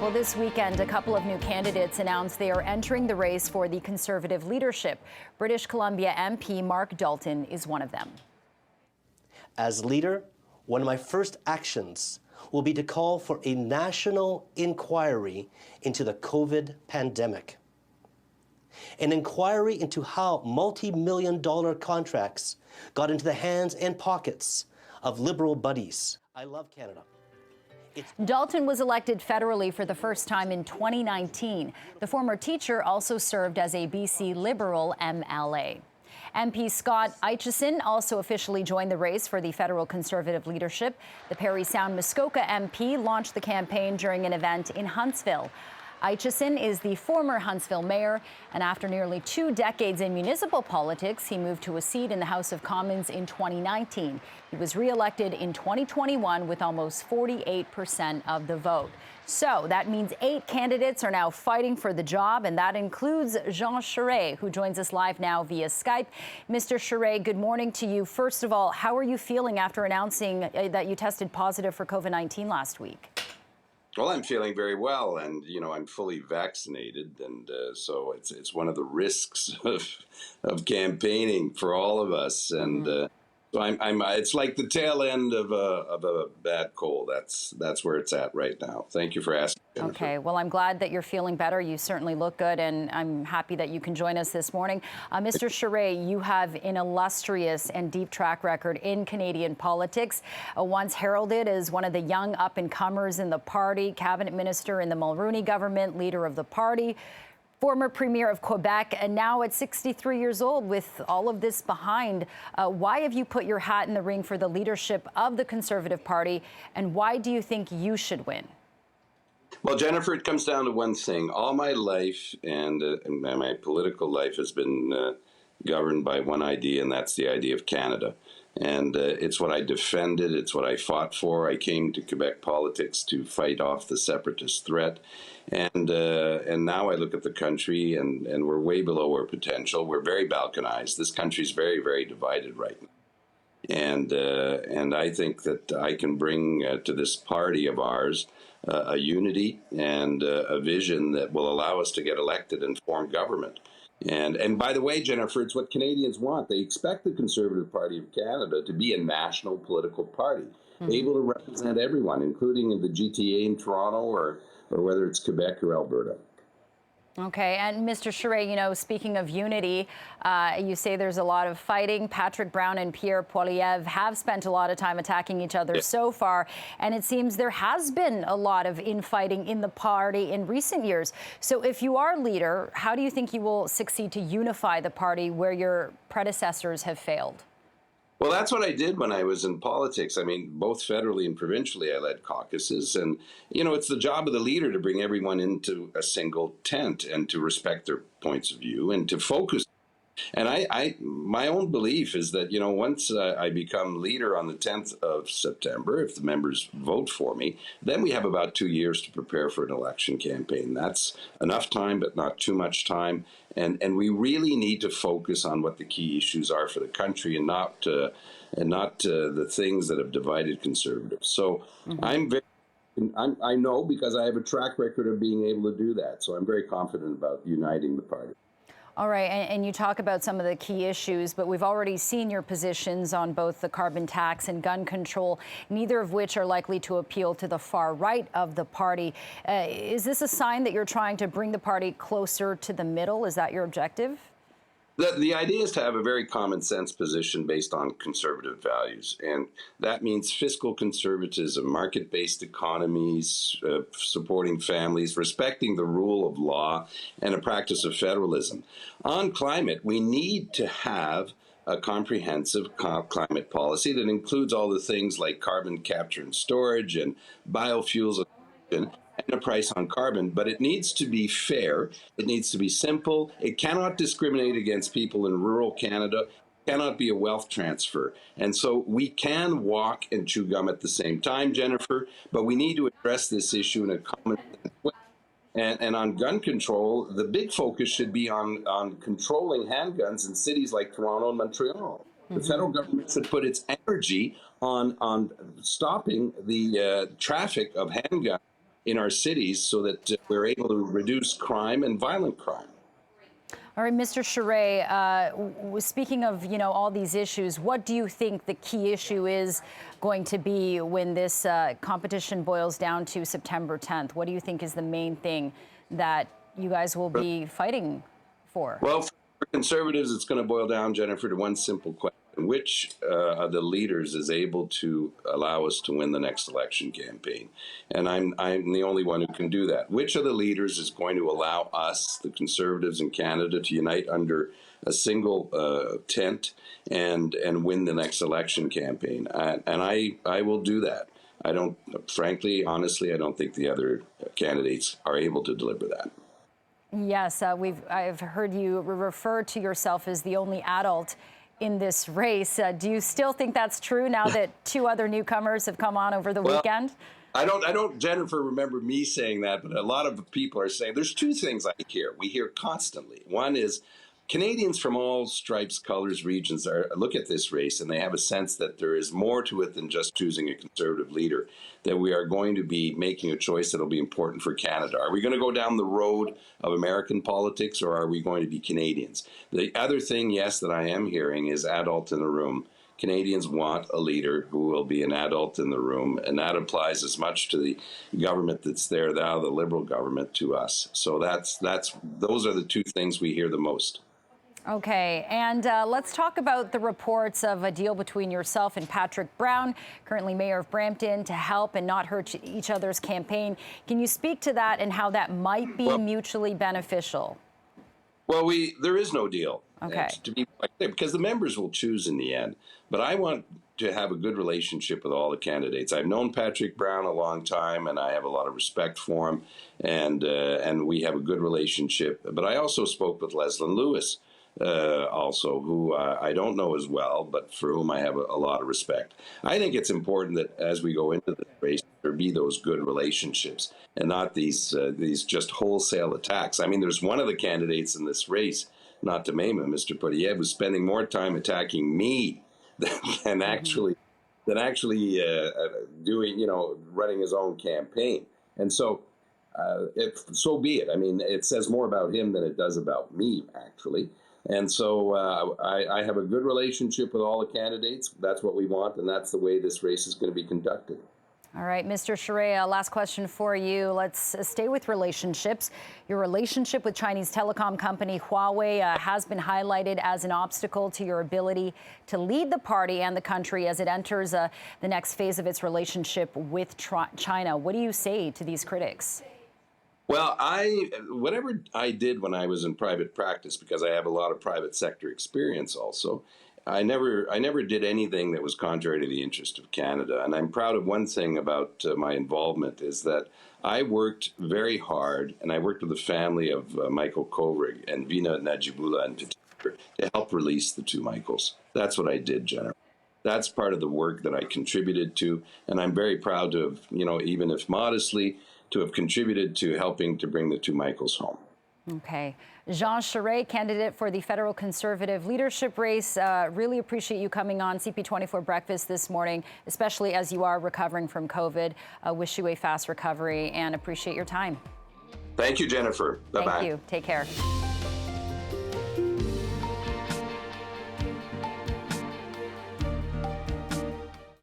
Well, this weekend, a couple of new candidates announced they are entering the race for the Conservative leadership. British Columbia MP Mark Dalton is one of them. As leader, one of my first actions will be to call for a national inquiry into the COVID pandemic. An inquiry into how multi-million-dollar contracts got into the hands and pockets of Liberal buddies. I love Canada. Dalton was elected federally for the first time in 2019. The former teacher also served as a BC Liberal MLA. MP Scott Aitchison also officially joined the race for the federal Conservative leadership. The Parry Sound Muskoka MP launched the campaign during an event in Huntsville. Aitchison is the former Huntsville mayor, and after nearly 2 decades in municipal politics, he moved to a seat in the House of Commons in 2019. He was re-elected in 2021 with almost 48% of the vote. So that means 8 candidates are now fighting for the job, and that includes Jean Charest, who joins us live now via Skype. Mr. Charest, good morning to you. First of all, how are you feeling after announcing that you tested positive for COVID-19 last week? Well, I'm feeling very well, and I'm fully vaccinated, and so it's one of the risks of campaigning for all of us, and so I'm it's like the tail end of a bad cold. That's where it's at right now. Thank you for asking, Jennifer. Okay, well, I'm glad that you're feeling better. You certainly look good, and I'm happy that you can join us this morning. Mr. Charest, you have an illustrious and deep track record in Canadian politics. Once heralded as one of the young up-and-comers in the party, cabinet minister in the Mulroney government, leader of the party, former premier of Quebec, and now at 63 years old with all of this behind. Why have you put your hat in the ring for the leadership of the Conservative Party, and why do you think you should win? Well, Jennifer, it comes down to one thing. All my life and my political life has been governed by one idea, and that's the idea of Canada. And it's what I defended. It's what I fought for. I came to Quebec politics to fight off the separatist threat. And now I look at the country, and we're way below our potential. We're very balkanized. This country's very, very divided right now. And I think that I can bring to this party of ours a unity and a vision that will allow us to get elected and form government. And by the way, Jennifer, it's what Canadians want. They expect the Conservative Party of Canada to be a national political party, able to represent everyone, including in the GTA in Toronto or whether it's Quebec or Alberta. Okay, and Mr. Charest, speaking of unity, you say there's a lot of fighting. Patrick Brown and Pierre Poilievre have spent a lot of time attacking each other so far, and it seems there has been a lot of infighting in the party in recent years. So if you are leader, how do you think you will succeed to unify the party where your predecessors have failed? Well, that's what I did when I was in politics. I mean, both federally and provincially, I led caucuses. And, it's the job of the leader to bring everyone into a single tent and to respect their points of view and to focus. And my own belief is that, once I become leader on the 10th of September, if the members vote for me, then we have about 2 years to prepare for an election campaign. That's enough time, but not too much time. And we really need to focus on what the key issues are for the country and not the things that have divided Conservatives. So I know because I have a track record of being able to do that. So I'm very confident about uniting the party. All right, and you talk about some of the key issues, but we've already seen your positions on both the carbon tax and gun control, neither of which are likely to appeal to the far right of the party. Is this a sign that you're trying to bring the party closer to the middle? Is that your objective? The idea is to have a very common sense position based on conservative values. And that means fiscal conservatism, market-based economies, supporting families, respecting the rule of law, and a practice of federalism. On climate, we need to have a comprehensive climate policy that includes all the things like carbon capture and storage and biofuels and a price on carbon, but it needs to be fair. It needs to be simple. It cannot discriminate against people in rural Canada. It cannot be a wealth transfer. And so we can walk and chew gum at the same time, Jennifer, but we need to address this issue in a common way. And on gun control, the big focus should be on controlling handguns in cities like Toronto and Montreal. The federal government should put its energy on stopping the traffic of handguns in our cities so that we're able to reduce crime and violent crime. All right, Mr. Charest, speaking of, all these issues, what do you think the key issue is going to be when this competition boils down to September 10th? What do you think is the main thing that you guys will be fighting for? Well, for Conservatives, it's going to boil down, Jennifer, to one simple question. Which of the leaders is able to allow us to win the next election campaign? And I'm the only one who can do that. Which of the leaders is going to allow us, the Conservatives in Canada, to unite under a single tent and win the next election campaign? And I will do that. I don't, frankly, honestly, I don't think the other candidates are able to deliver that. Yes, I've heard you refer to yourself as the only adult in this race. Do you still think that's true now that two other newcomers have come on over the weekend? I don't, Jennifer, remember me saying that, but a lot of people are saying there's two things I hear. We hear constantly. One is Canadians from all stripes, colors, regions look at this race and they have a sense that there is more to it than just choosing a Conservative leader, that we are going to be making a choice that will be important for Canada. Are we going to go down the road of American politics, or are we going to be Canadians? The other thing, yes, that I am hearing is adult in the room. Canadians want a leader who will be an adult in the room, and that applies as much to the government that's there now, the Liberal government, to us. So those are the two things we hear the most. Okay, and let's talk about the reports of a deal between yourself and Patrick Brown, currently mayor of Brampton, to help and not hurt each other's campaign. Can you speak to that and how that might be mutually beneficial? Well, there is no deal. Okay. To be quite clear, because the members will choose in the end. But I want to have a good relationship with all the candidates. I've known Patrick Brown a long time, and I have a lot of respect for him, and we have a good relationship. But I also spoke with Leslyn Lewis, who I don't know as well, but for whom I have a lot of respect. I think it's important that as we go into this race, there be those good relationships and not these just wholesale attacks. I mean, there's one of the candidates in this race, not to name him, Mr. Poilievre, who's spending more time attacking me than actually doing, running his own campaign. And so, so be it. I mean, it says more about him than it does about me, actually. And so I have a good relationship with all the candidates. That's what we want, and that's the way this race is going to be conducted. All right, Mr. Charest, last question for you. Let's stay with relationships. Your relationship with Chinese telecom company Huawei has been highlighted as an obstacle to your ability to lead the party and the country as it enters the next phase of its relationship with China. What do you say to these critics? Well, whatever I did when I was in private practice, because I have a lot of private sector experience also, I never did anything that was contrary to the interest of Canada. And I'm proud of one thing about my involvement is that I worked very hard, and I worked with the family of Michael Kovrig and Vina Najibullah in particular to help release the two Michaels. That's what I did, Jennifer. That's part of the work that I contributed to, and I'm very proud to have, even if modestly, to have contributed to helping to bring the two Michaels home. Okay. Jean Charest, candidate for the federal Conservative leadership race. Really appreciate you coming on CP24 Breakfast this morning, especially as you are recovering from COVID. Wish you a fast recovery and appreciate your time. Thank you, Jennifer. Bye-bye. Thank you. Take care.